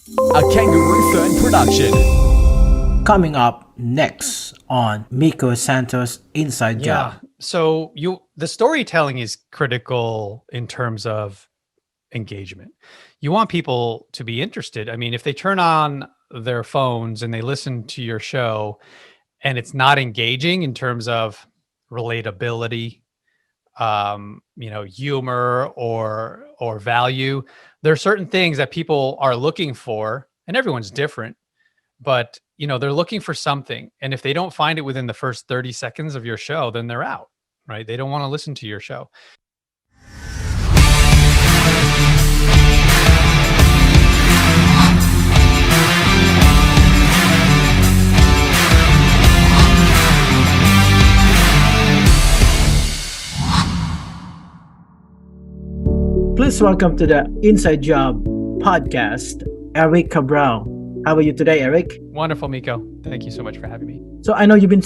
A Kangaroo Fern production. Coming up next on Miko Santos' Inside Yeah. Job. So the storytelling is critical in terms of engagement. You want people to be interested. I mean, if they turn on their phones and they listen to your show and it's not engaging in terms of relatability, humor or value, there are certain things that people are looking for, and everyone's different, but they're looking for something. And if they don't find it within the first 30 seconds of your show, then they're out, right? They don't want to listen to your show. Please welcome to the Inside Job podcast, Erik Cabral. How are you today, Erik? Wonderful, Miko. Thank you so much for having me. So I know you've been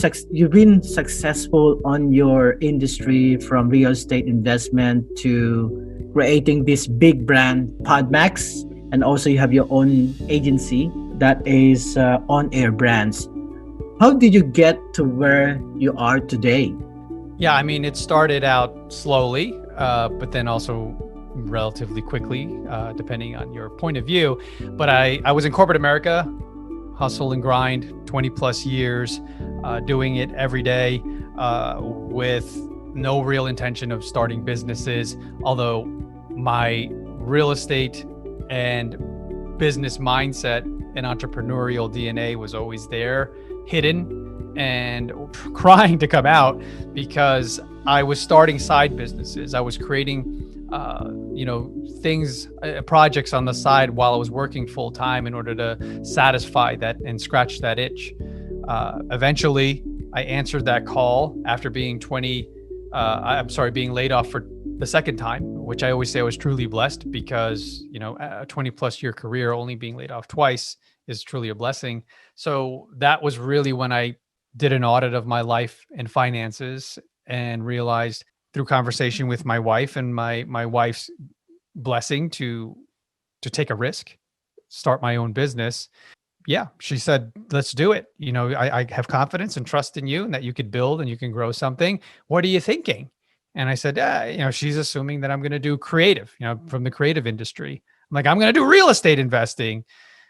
successful on your industry, from real estate investment to creating this big brand, Podmax, and also you have your own agency that is On Air Brands. How did you get to where you are today? Yeah, I mean, it started out slowly, but then also relatively quickly, depending on your point of view. But I was in corporate America, hustle and grind, 20 plus years, doing it every day with no real intention of starting businesses. Although my real estate and business mindset and entrepreneurial DNA was always there, hidden and crying to come out, because I was starting side businesses. I was creating things, projects on the side while I was working full time in order to satisfy that and scratch that itch. Eventually, I answered that call after being being laid off for the second time, which I always say I was truly blessed, because, a 20 plus year career, only being laid off twice is truly a blessing. So that was really when I did an audit of my life and finances and realized, through conversation with my wife and my wife's blessing to take a risk, start my own business. Yeah, she said, let's do it. I have confidence and trust in you and that you could build and you can grow something. What are you thinking? And I said, she's assuming that I'm going to do creative, from the creative industry. I'm like, I'm going to do real estate investing.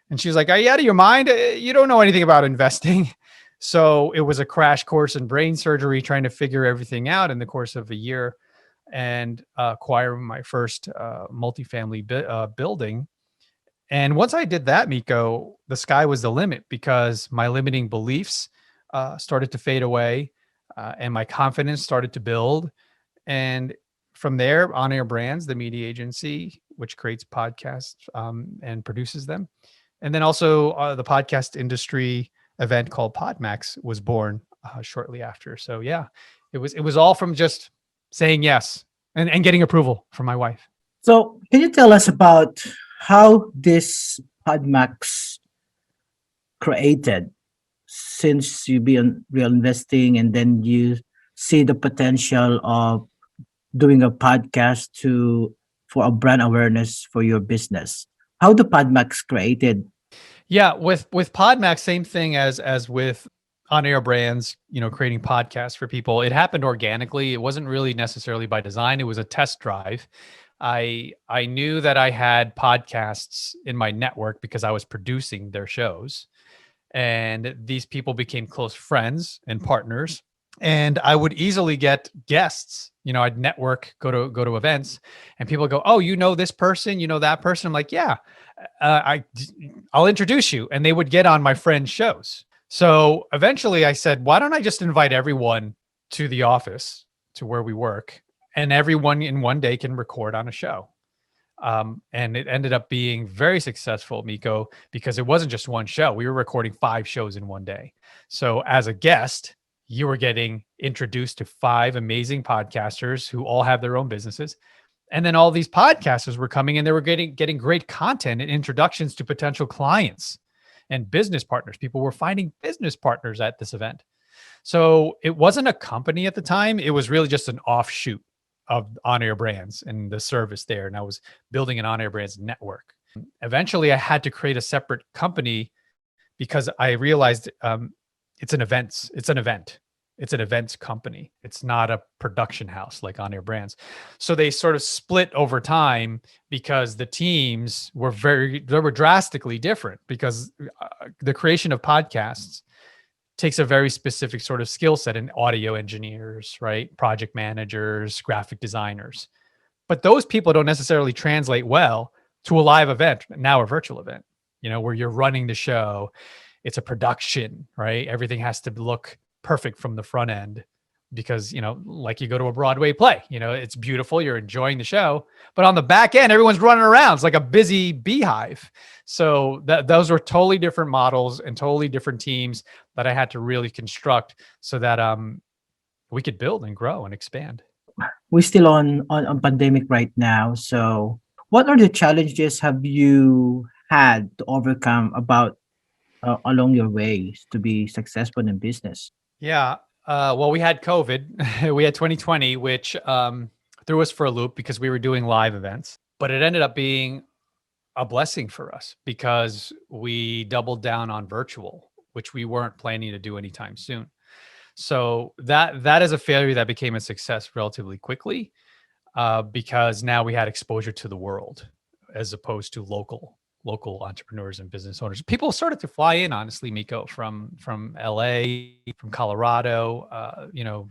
And she was like, are you out of your mind? You don't know anything about investing. So it was a crash course in brain surgery, trying to figure everything out in the course of a year, and acquiring my first multifamily building. And once I did that, Miko, the sky was the limit, because my limiting beliefs started to fade away, and my confidence started to build. And from there, On Air Brands, the media agency, which creates podcasts and produces them. And then also the podcast industry event called Podmax was born shortly after. So yeah, it was all from just saying yes and getting approval from my wife. So can you tell us about how this Podmax created, since you be on real investing and then you see the potential of doing a podcast for a brand awareness for your business? How the Podmax created? Yeah, with Podmax, same thing as with On Air Brands, creating podcasts for people. It happened organically. It wasn't really necessarily by design. It was a test drive. I knew that I had podcasts in my network because I was producing their shows, and these people became close friends and partners. And I would easily get guests. I'd network, go to events, and people go, "Oh, you know this person, that person." I'm like, "Yeah, I'll introduce you." And they would get on my friends' shows. So eventually I said, why don't I just invite everyone to the office, to where we work, and everyone in one day can record on a show. And it ended up being very successful, Miko, because it wasn't just one show. We were recording 5 shows in one day. So as a guest, you were getting introduced to 5 amazing podcasters who all have their own businesses. And then all these podcasters were coming and they were getting great content and introductions to potential clients and business partners. People were finding business partners at this event. So it wasn't a company at the time. It was really just an offshoot of On Air Brands and the service there. And I was building an On Air Brands network. Eventually, I had to create a separate company because I realized it's an event. It's an events company. It's not a production house like On Air Brands. So they sort of split over time because the teams they were drastically different because the creation of podcasts takes a very specific sort of skill set in audio engineers, right? Project managers, graphic designers. But those people don't necessarily translate well to a live event, now a virtual event, where you're running the show. It's a production, right? Everything has to look perfect from the front end because, like you go to a Broadway play, it's beautiful. You're enjoying the show, but on the back end, everyone's running around. It's like a busy beehive. So those were totally different models and totally different teams that I had to really construct so that we could build and grow and expand. We're still on pandemic right now. So what are the challenges have you had to overcome along your ways to be successful in business? Yeah. Well, we had COVID. We had 2020, which threw us for a loop because we were doing live events. But it ended up being a blessing for us because we doubled down on virtual, which we weren't planning to do anytime soon. So that is a failure that became a success relatively quickly because now we had exposure to the world as opposed to local entrepreneurs and business owners. People started to fly in, honestly, Miko, from LA, from Colorado,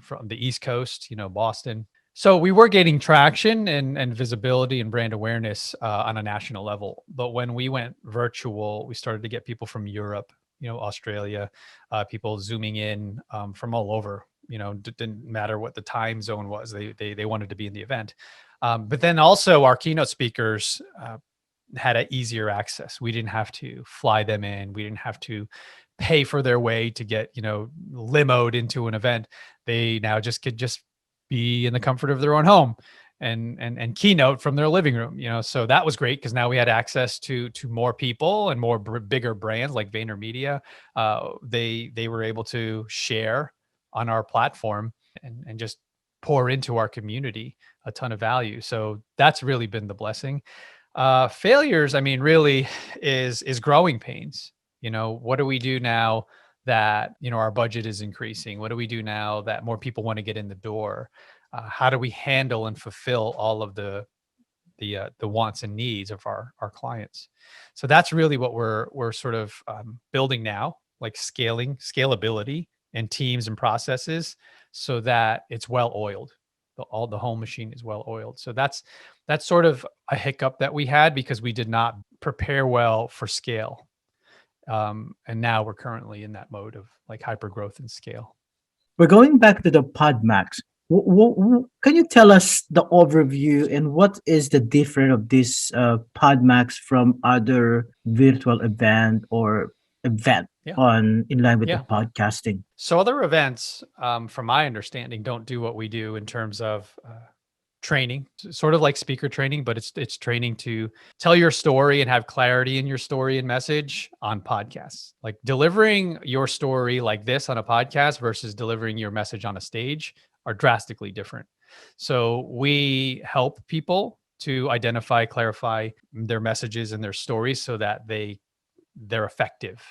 from the East Coast, Boston. So we were gaining traction and visibility and brand awareness on a national level. But when we went virtual, we started to get people from Europe, Australia, people zooming in from all over. Didn't matter what the time zone was. They wanted to be in the event. But then also our keynote speakers had an easier access. We didn't have to fly them in. We didn't have to pay for their way to get, limoed into an event. They now could be in the comfort of their own home and keynote from their living room, so that was great because now we had access to more people and more bigger brands like VaynerMedia. They were able to share on our platform and just pour into our community a ton of value. So that's really been the blessing. Failures, really is growing pains. What do we do now that, our budget is increasing? What do we do now that more people want to get in the door? How do we handle and fulfill all of the wants and needs of our clients? So that's really what we're sort of building now, like scalability and teams and processes so that it's well oiled. The whole machine is well oiled. So that's sort of a hiccup that we had because we did not prepare well for scale. And now we're currently in that mode of like hyper growth and scale. We're going back to the Podmax. Can you tell us the overview and what is the difference of this Podmax from other virtual event in line with the podcasting? So other events, from my understanding, don't do what we do in terms of training, sort of like speaker training, but it's training to tell your story and have clarity in your story and message on podcasts. Like delivering your story like this on a podcast versus delivering your message on a stage are drastically different. So we help people to identify, clarify their messages and their stories so that they're effective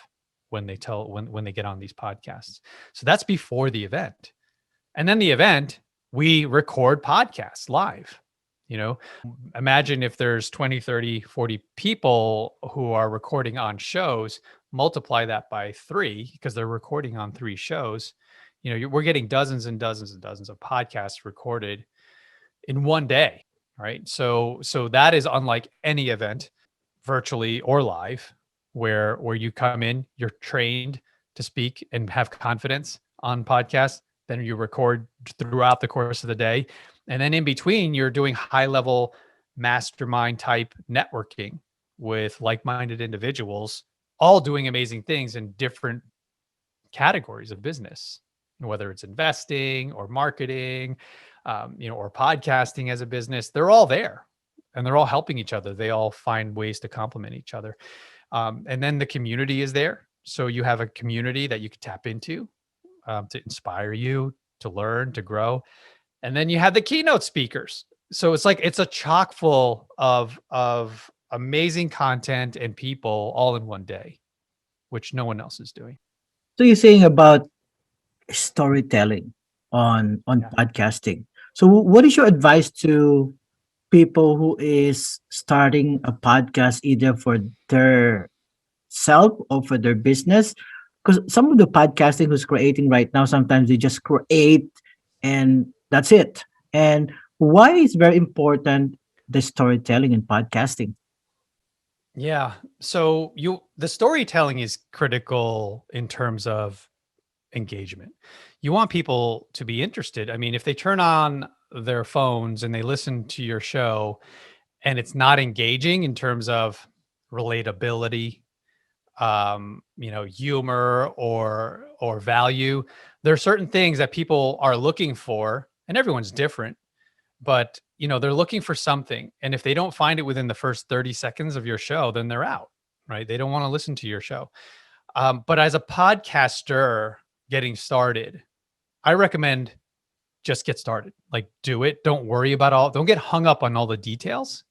when they get on these podcasts. So that's before the event. And then the event, we record podcasts live. Imagine if there's 20, 30, 40 people who are recording on shows, multiply that by 3 because they're recording on 3 shows. We're getting dozens and dozens and dozens of podcasts recorded in one day, right? So that is unlike any event, virtually or live, where you come in, you're trained to speak and have confidence on podcasts. Then you record throughout the course of the day. And then in between, you're doing high-level mastermind type networking with like-minded individuals, all doing amazing things in different categories of business, whether it's investing or marketing, or podcasting as a business. They're all there and they're all helping each other. They all find ways to complement each other. And then the community is there. So you have a community that you can tap into to inspire you, to learn, to grow. And then you have the keynote speakers. So it's a chock full of amazing content and people all in one day, which no one else is doing. So you're saying about storytelling on Yeah. podcasting. So what is your advice to people who is starting a podcast either for their self or for their business? Because some of the podcasting who's creating right now, sometimes they just create and that's it. And why is very important the storytelling in podcasting? Yeah. So the storytelling is critical in terms of engagement. You want people to be interested. I mean, if they turn on their phones and they listen to your show and it's not engaging in terms of relatability, humor or value, there are certain things that people are looking for, and everyone's different, but they're looking for something. And if they don't find it within the first 30 seconds of your show, then they're out, right? They don't want to listen to your show. But as a podcaster getting started, I recommend just get started. Like, do it. Don't get hung up on all the details,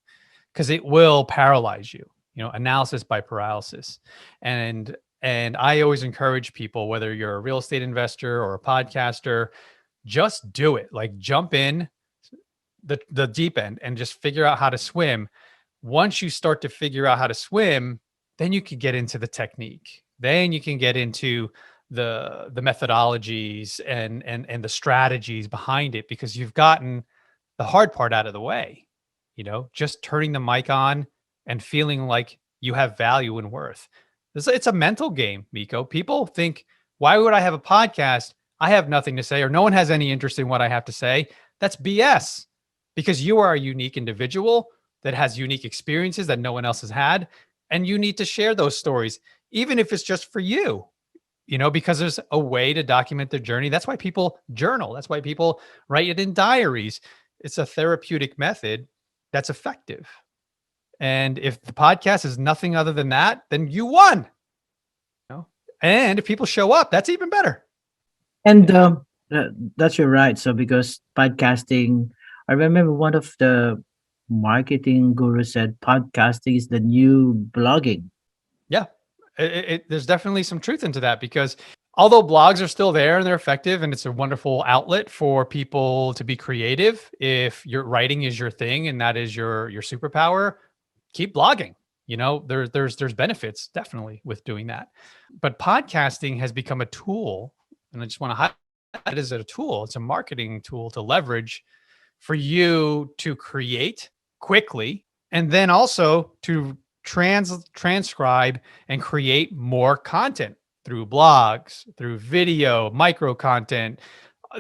because it will paralyze you. Analysis by paralysis. And I always encourage people, whether you're a real estate investor or a podcaster, just do it. Like, jump in the deep end and just figure out how to swim. Once you start to figure out how to swim, then you can get into the technique. Then you can get into the methodologies and the strategies behind it, because you've gotten the hard part out of the way. Just turning the mic on and feeling like you have value and worth. It's a mental game, Miko. People think, why would I have a podcast? I have nothing to say, or no one has any interest in what I have to say. That's BS, because you are a unique individual that has unique experiences that no one else has had. And you need to share those stories, even if it's just for you, because there's a way to document their journey. That's why people journal. That's why people write it in diaries. It's a therapeutic method that's effective. And if the podcast is nothing other than that, then you won. And if people show up, that's even better. And that's you're right. So because podcasting, I remember one of the marketing gurus said podcasting is the new blogging. Yeah, there's definitely some truth into that, because although blogs are still there and they're effective and it's a wonderful outlet for people to be creative, if your writing is your thing and that is your superpower, keep blogging. There's benefits definitely with doing that. But podcasting has become a tool, and I just want to highlight it as a tool. It's a marketing tool to leverage for you to create quickly, and then also to transcribe and create more content through blogs, through video, micro content.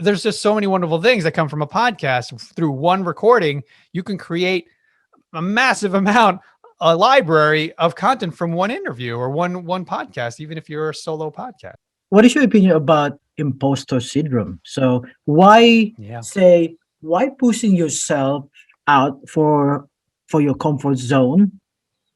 There's just so many wonderful things that come from a podcast. Through one recording, you can create a massive amount, a library of content from one interview or one podcast, even if you're a solo podcast. What is your opinion about imposter syndrome? So why pushing yourself out for your comfort zone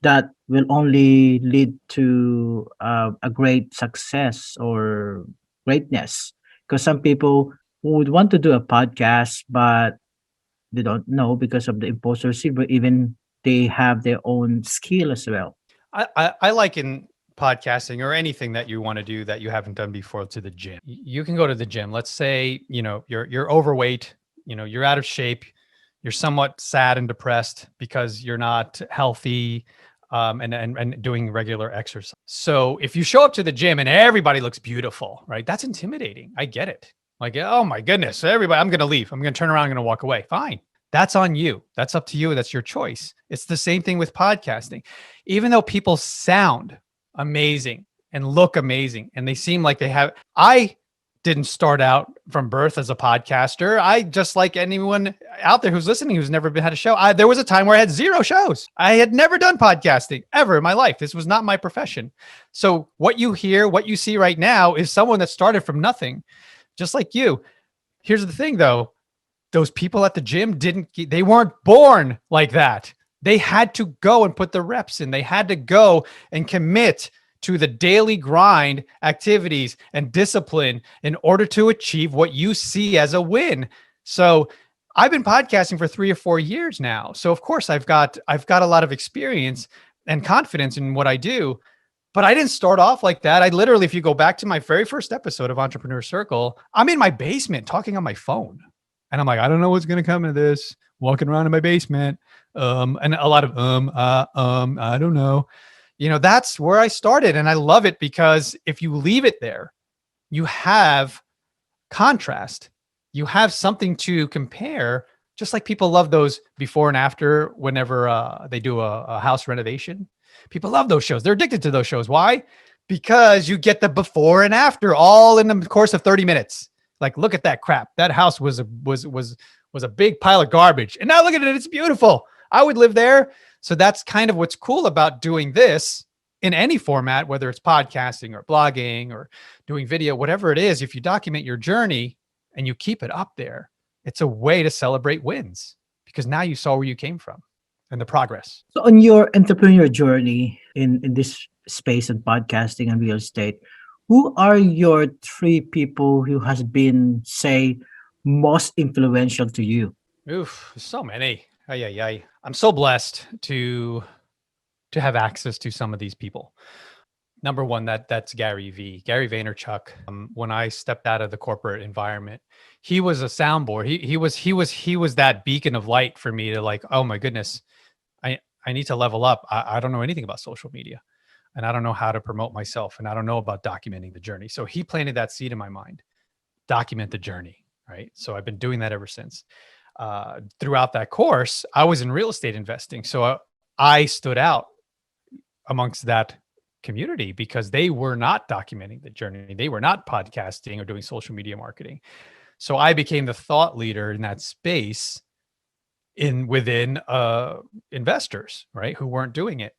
that will only lead to a great success or greatness? Because some people would want to do a podcast, but they don't know because of the imposter syndrome. Even they have their own skill as well. I liken podcasting or anything that you want to do that you haven't done before to the gym. You can go to the gym. Let's say, you're overweight, you're out of shape, you're somewhat sad and depressed because you're not healthy, and doing regular exercise. So if you show up to the gym and everybody looks beautiful, right? That's intimidating. I get it. Like, oh my goodness, everybody, I'm going to leave. I'm going to turn around. I'm going to walk away. Fine. That's on you. That's up to you. That's your choice. It's the same thing with podcasting. Even though people sound amazing and look amazing and they seem like I didn't start out from birth as a podcaster. I, just like anyone out there who's listening, who's never had a show. There was a time where I had 0 shows. I had never done podcasting ever in my life. This was not my profession. So what you hear, what you see right now is someone that started from nothing, just like you. Here's the thing though. Those people at the gym they weren't born like that. They had to go and put the reps in. They had to go and commit to the daily grind, activities, and discipline in order to achieve what you see as a win. So I've been podcasting for 3 or 4 years now. So of course I've got a lot of experience and confidence in what I do, but I didn't start off like that. I literally, if you go back to my very first episode of Entrepreneur Circle, I'm in my basement talking on my phone. And I'm like, I don't know what's going to come of this, walking around in my basement. And a lot of, I don't know. That's where I started. And I love it because if you leave it there, you have contrast. You have something to compare, just like people love those before and after whenever they do a house renovation. People love those shows. They're addicted to those shows. Why? Because you get the before and after all in the course of 30 minutes. Like, look at that crap. That house was a big pile of garbage. And now look at it. It's beautiful. I would live there. So that's kind of what's cool about doing this in any format, whether it's podcasting or blogging or doing video, whatever it is. If you document your journey and you keep it up there, it's a way to celebrate wins because now you saw where you came from and the progress. So on your entrepreneur journey in this space of podcasting and real estate, who are your 3 people who has been, say, most influential to you? Oof, so many. Ay. I'm so blessed to have access to some of these people. Number one, that's Gary Vaynerchuk. When I stepped out of the corporate environment, he was a soundboard. He was that beacon of light for me to like, oh my goodness, I need to level up. I don't know anything about social media and I don't know how to promote myself and I don't know about documenting the journey. So he planted that seed in my mind, document the journey, right? So I've been doing that ever since. Throughout that course, I was in real estate investing. So I stood out amongst that community because they were not documenting the journey. They were not podcasting or doing social media marketing. So I became the thought leader in that space within investors, right, who weren't doing it.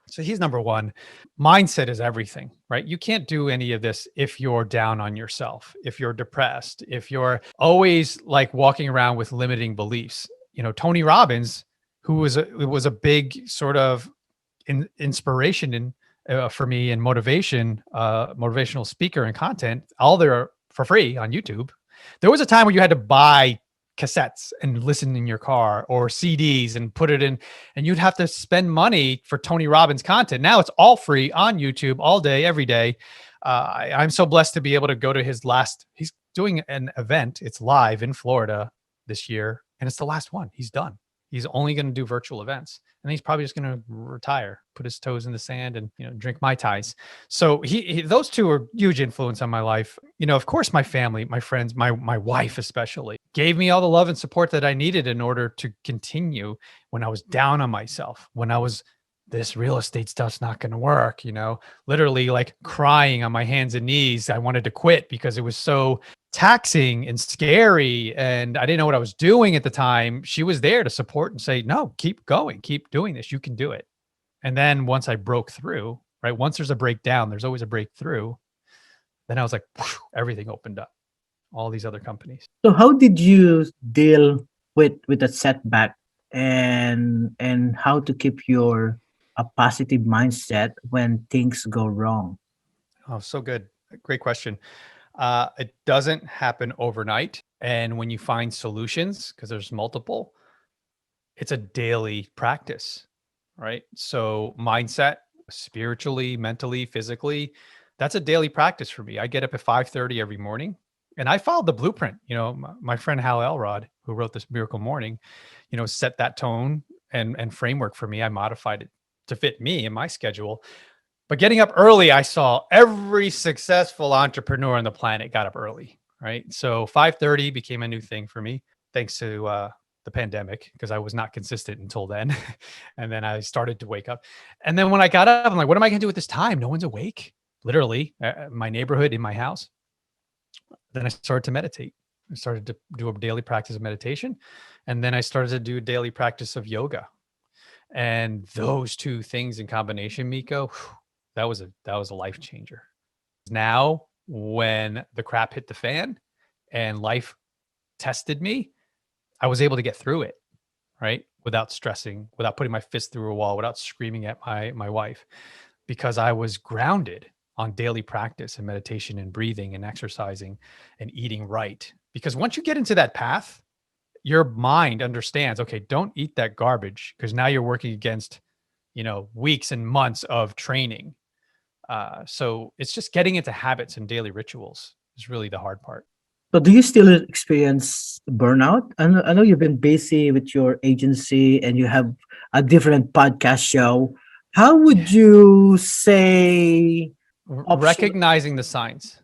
So he's number one. Mindset is everything, right? You can't do any of this if you're down on yourself, if you're depressed, if you're always like walking around with limiting beliefs. Tony Robbins, who was a big sort of inspiration for me and motivational speaker and content, all there for free on YouTube. There was a time where you had to buy cassettes and listen in your car or CDs and put it in, and you'd have to spend money for Tony Robbins content. Now it's all free on YouTube all day, every day. I'm so blessed to be able to go to he's doing an event. It's live in Florida this year. And it's the last one. He's done. He's only going to do virtual events. And he's probably just going to retire, put his toes in the sand and, drink Mai Tais. So those two are huge influence on my life. Of course, my family, my friends, my wife, especially gave me all the love and support that I needed in order to continue when I was down on myself, when I was, this real estate stuff's not going to work, literally like crying on my hands and knees. I wanted to quit because it was so taxing and scary and I didn't know what I was doing at the time. She was there to support and say, no, keep going, keep doing this. You can do it. And then once I broke through, right? Once there's a breakdown, there's always a breakthrough. Then I was like, whew, everything opened up, all these other companies. So how did you deal with a setback and how to keep a positive mindset when things go wrong? Oh, so good. Great question. It doesn't happen overnight. And when you find solutions, because there's multiple, it's a daily practice, right? So mindset, spiritually, mentally, physically, that's a daily practice for me. I get up at 5:30 every morning and I followed the blueprint. My friend Hal Elrod, who wrote this Miracle Morning, set that tone and framework for me. I modified it to fit me and my schedule. But getting up early, I saw every successful entrepreneur on the planet got up early, right? So 5:30 became a new thing for me, thanks to the pandemic, because I was not consistent until then. And then I started to wake up. And then when I got up, I'm like, what am I going to do with this time? No one's awake, literally, my neighborhood, in my house. Then I started to meditate. I started to do a daily practice of meditation. And then I started to do a daily practice of yoga. And those two things in combination, Miko, that was a life changer. Now, when the crap hit the fan and life tested me, I was able to get through it, right? Without stressing, without putting my fist through a wall, without screaming at my wife, because I was grounded on daily practice and meditation and breathing and exercising and eating right. Because once you get into that path, your mind understands, okay, don't eat that garbage, because now you're working against, weeks and months of training. So it's just getting into habits and daily rituals is really the hard part. So do you still experience burnout? I know you've been busy with your agency and you have a different podcast show. How would you say option? Recognizing the signs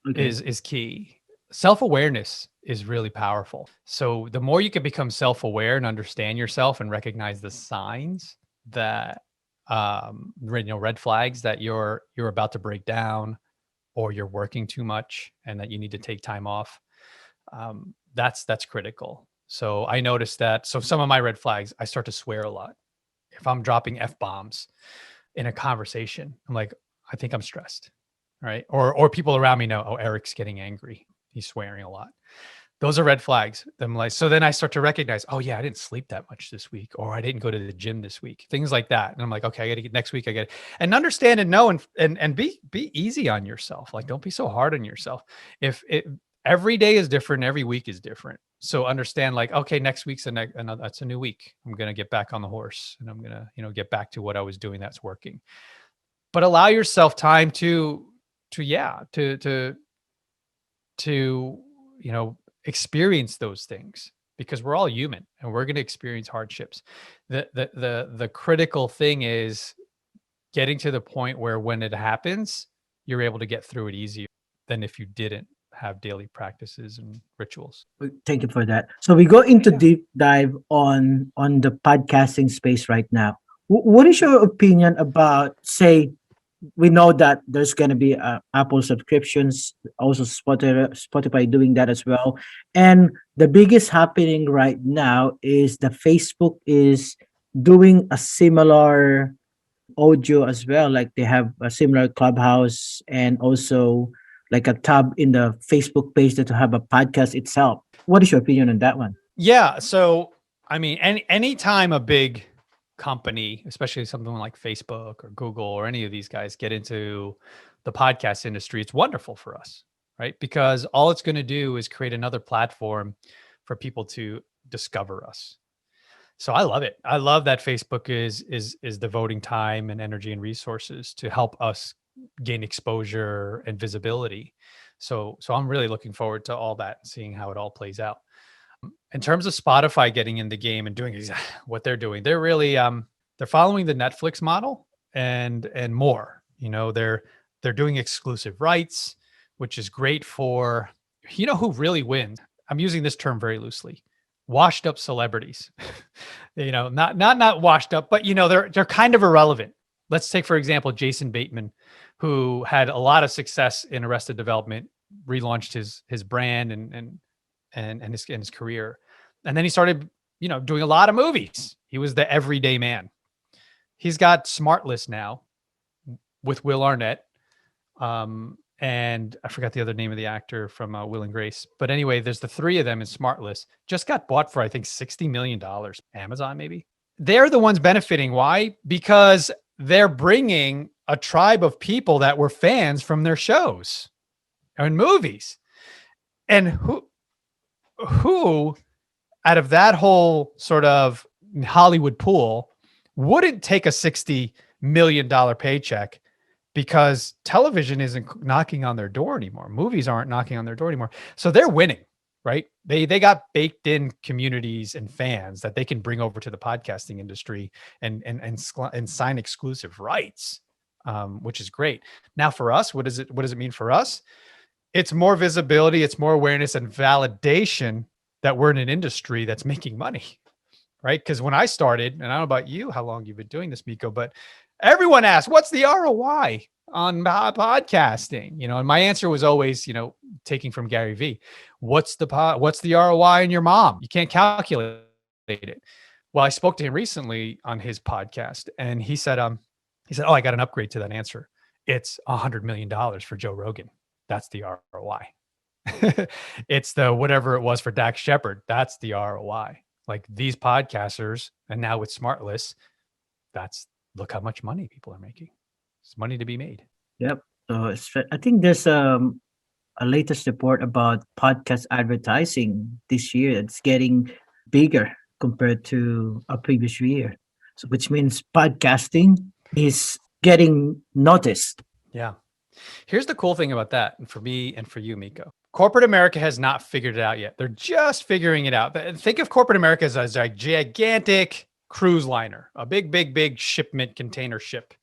Okay. is key. Self-awareness is really powerful. So the more you can become self-aware and understand yourself and recognize the signs that red flags that you're about to break down, or you're working too much and that you need to take time off, that's critical. So I noticed that. So some of my red flags, I start to swear a lot. If I'm dropping F-bombs in a conversation, I'm like, I think I'm stressed, right? Or people around me know, oh, Erik's getting angry. He's swearing a lot. Those are red flags. I'm like, so then I start to recognize, oh yeah, I didn't sleep that much this week, or I didn't go to the gym this week, things like that. And I'm like, okay, I got to get next week. I get it. And understand and know, and be easy on yourself. Like, don't be so hard on yourself. Every day is different, every week is different. So understand, like, okay, next week's that's a new week. I'm going to get back on the horse, and I'm going to, get back to what I was doing that's working. But allow yourself time to experience those things, because we're all human and we're going to experience hardships. The critical thing is getting to the point where when it happens, you're able to get through it easier than if you didn't have daily practices and rituals. Thank you for that. So we go into Yeah. deep dive on the podcasting space right now. What is your opinion about, say, we know that there's going to be Apple subscriptions, also Spotify doing that as well. And the biggest happening right now is the Facebook is doing a similar audio as well. Like they have a similar Clubhouse and also like a tab in the Facebook page that to have a podcast itself. What is your opinion on that one? Yeah. So, I mean, anytime a big company, especially something like Facebook or Google or any of these guys, get into the podcast industry, it's wonderful for us, right? Because all it's going to do is create another platform for people to discover us. So I love it. I love that Facebook is devoting time and energy and resources to help us gain exposure and visibility. So I'm really looking forward to all that, seeing how it all plays out. In terms of Spotify getting in the game and doing what they're doing, they're really they're following the Netflix model and more. They're doing exclusive rights, which is great for, who really wins. I'm using this term very loosely. Washed up celebrities, not washed up, but they're kind of irrelevant. Let's take, for example, Jason Bateman, who had a lot of success in Arrested Development, relaunched his brand and his career. And then he started, doing a lot of movies. He was the everyday man. He's got Smartless now with Will Arnett. And I forgot the other name of the actor from Will and Grace. But anyway, there's the three of them in Smartless. Just got bought for, I think, $60 million. Amazon, maybe. They're the ones benefiting. Why? Because they're bringing a tribe of people that were fans from their shows and movies. And who out of that whole sort of Hollywood pool wouldn't take a $60 million paycheck, because television isn't knocking on their door anymore. Movies aren't knocking on their door anymore. So they're winning, right? They got baked in communities and fans that they can bring over to the podcasting industry and sign exclusive rights, which is great. Now for us, what does it mean for us? It's more visibility, it's more awareness and validation that we're in an industry that's making money, right? Because when I started, and I don't know about you, how long you've been doing this, Miko, but everyone asks, what's the ROI on podcasting? And my answer was always, taking from Gary Vee, what's the ROI on your mom? You can't calculate it. Well, I spoke to him recently on his podcast, and he said, oh, I got an upgrade to that answer. It's $100 million for Joe Rogan. That's the ROI. It's the whatever it was for Dax Shepard. That's the ROI. Like these podcasters, and now with Smartless, look how much money people are making. It's money to be made. Yep. So I think there's a latest report about podcast advertising this year. It's getting bigger compared to a previous year. So which means podcasting is getting noticed. Yeah. Here's the cool thing about that, and for me and for you, Miko. Corporate America has not figured it out yet. They're just figuring it out. Think of corporate America as a gigantic cruise liner, a big, big, big shipment container ship.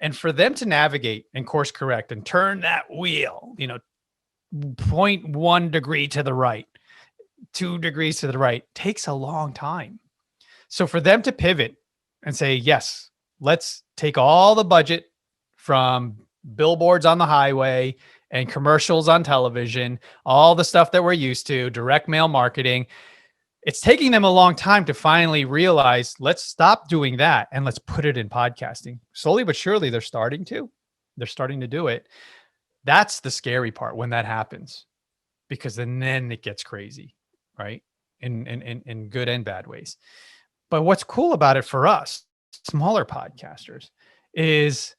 And for them to navigate and course correct and turn that wheel, 0.1 degree to the right, 2 degrees to the right, takes a long time. So for them to pivot and say, yes, let's take all the budget from billboards on the highway and commercials on television, all the stuff that we're used to, direct mail marketing. It's taking them a long time to finally realize, let's stop doing that and let's put it in podcasting. Slowly but surely, they're starting to do it. That's the scary part when that happens, because then it gets crazy, right? In good and bad ways. But what's cool about it for us, smaller podcasters, is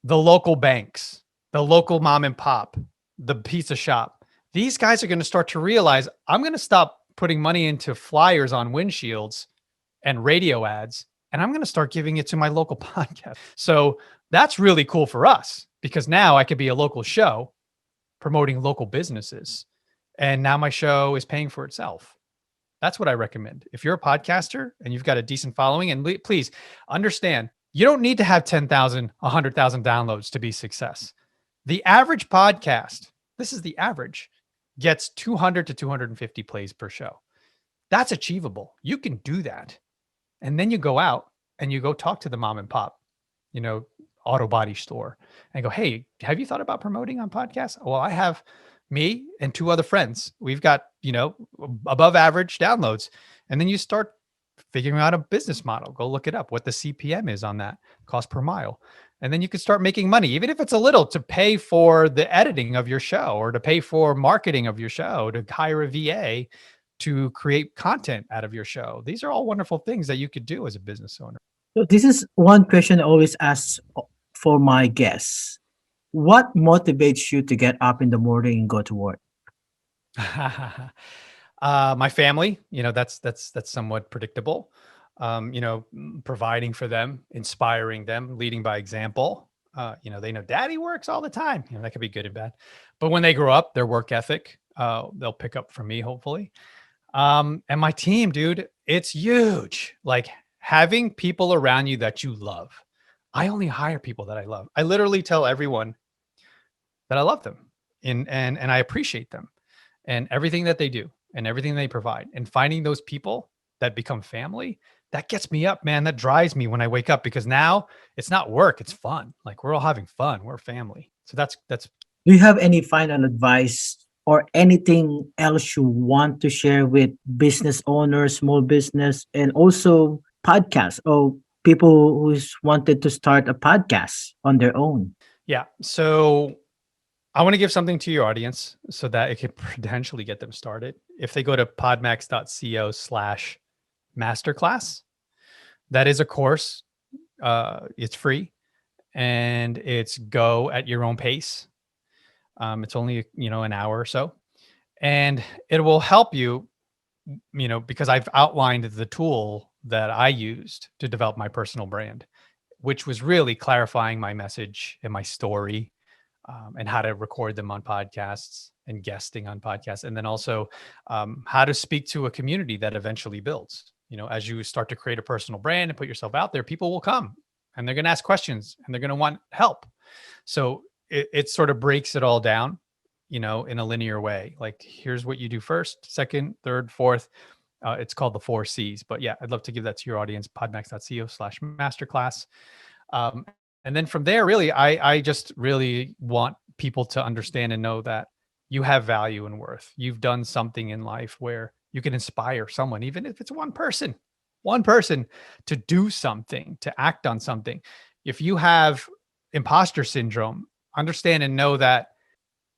the local banks, the local mom and pop, the pizza shop. These guys are going to start to realize, I'm going to stop putting money into flyers on windshields and radio ads, and I'm going to start giving it to my local podcast. So that's really cool for us, because now I could be a local show promoting local businesses. And now my show is paying for itself. That's what I recommend. If you're a podcaster and you've got a decent following, and please understand, you don't need to have 10,000, 100,000 downloads to be success. The average podcast, this is the average, gets 200 to 250 plays per show. That's achievable. You can do that. And then you go out and you go talk to the mom and pop, auto body store, and go, hey, have you thought about promoting on podcasts? Well, I have me and 2 other friends. We've got, above average downloads. And then you start figuring out a business model. Go look it up, what the CPM is on that, cost per mile. And then you can start making money, even if it's a little, to pay for the editing of your show, or to pay for marketing of your show, to hire a VA to create content out of your show. These are all wonderful things that you could do as a business owner. So this is one question I always ask for my guests. What motivates you to get up in the morning and go to work? My family, that's somewhat predictable. Providing for them, inspiring them, leading by example. They know daddy works all the time. That could be good and bad. But when they grow up, their work ethic, they'll pick up from me, hopefully. And my team, dude, it's huge. Like, having people around you that you love. I only hire people that I love. I literally tell everyone that I love them and I appreciate them and everything that they do and everything they provide. And finding those people that become family, that gets me up, man. That drives me when I wake up, because now it's not work, it's fun. Like, we're all having fun. We're family. So that's. Do you have any final advice or anything else you want to share with business owners, small business, and also podcasts, or people who's wanted to start a podcast on their own? Yeah. So I want to give something to your audience so that it could potentially get them started. If they go to podmax.co/masterclass, that is a course. It's free, and it's go at your own pace. It's only, an hour or so, and it will help you, because I've outlined the tool that I used to develop my personal brand, which was really clarifying my message and my story, and how to record them on podcasts and guesting on podcasts. And then also how to speak to a community that eventually builds. As you start to create a personal brand and put yourself out there, people will come and they're going to ask questions and they're going to want help. So it sort of breaks it all down, in a linear way. Like, here's what you do first, second, third, fourth. It's called the 4 C's. But yeah, I'd love to give that to your audience, podmax.co/masterclass. And then from there, really, I just really want people to understand and know that you have value and worth. You've done something in life where you can inspire someone, even if it's one person to do something, to act on something. If you have imposter syndrome, understand and know that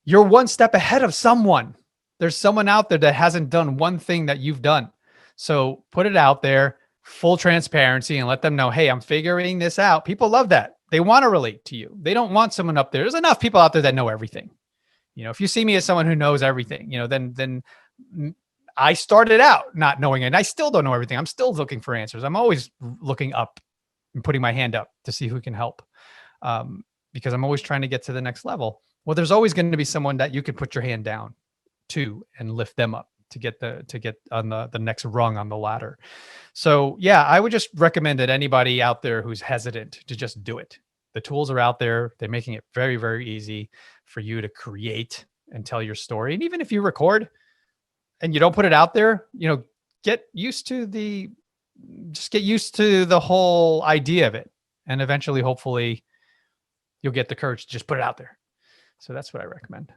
you're one step ahead of someone. There's someone out there that hasn't done one thing that you've done. So put it out there, full transparency, and let them know, hey, I'm figuring this out. People love that. They want to relate to you. They don't want someone up there. There's enough people out there that know everything. If you see me as someone who knows everything, then I started out not knowing it, and I still don't know everything. I'm still looking for answers. I'm always looking up and putting my hand up to see who can help, because I'm always trying to get to the next level. Well, there's always going to be someone that you could put your hand down to and lift them up to get on the next rung on the ladder. So yeah, I would just recommend that anybody out there who's hesitant to just do it. The tools are out there. They're making it very, very easy for you to create and tell your story. And even if you record and you don't put it out there, get used to the whole idea of it. And eventually, hopefully, you'll get the courage to just put it out there. So that's what I recommend.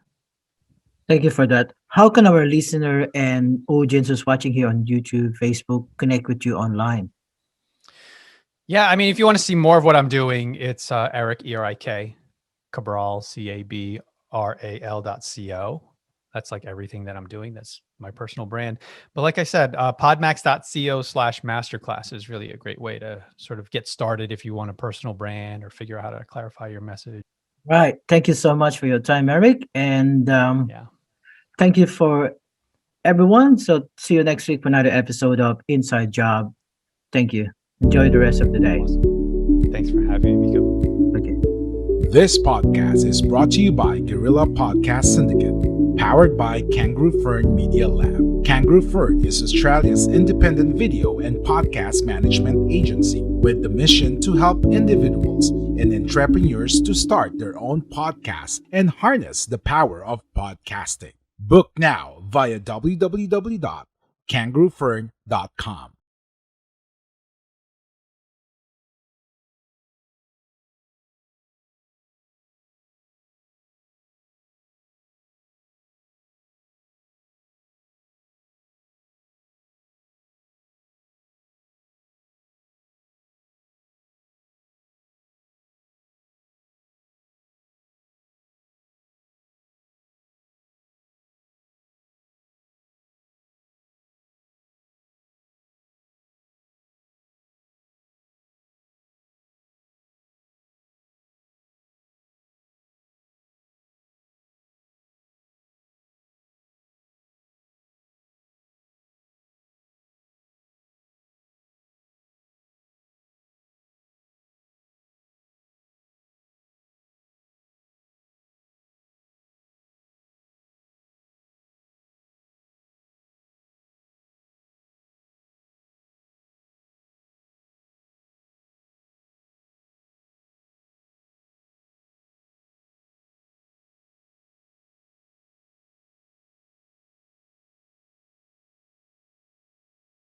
Thank you for that. How can our listener and audience who's watching here on YouTube, Facebook, connect with you online? Yeah, I mean, if you want to see more of what I'm doing, it's Erik, E-R-I-K, Cabral, CABRAL.co. That's like everything that I'm doing. That's my personal brand. But like I said, podmax.co/masterclass is really a great way to sort of get started if you want a personal brand or figure out how to clarify your message. Right. Thank you so much for your time, Erik. And thank you for everyone. So see you next week for another episode of Inside Job. Thank you. Enjoy the rest of the day. Awesome. Thanks for having me, Miko. Okay. This podcast is brought to you by Guerrilla Podcast Syndicate, powered by Kangaroo Fern Media Lab. Kangaroo Fern is Australia's independent video and podcast management agency with the mission to help individuals and entrepreneurs to start their own podcasts and harness the power of podcasting. Book now via www.kangaroofern.com.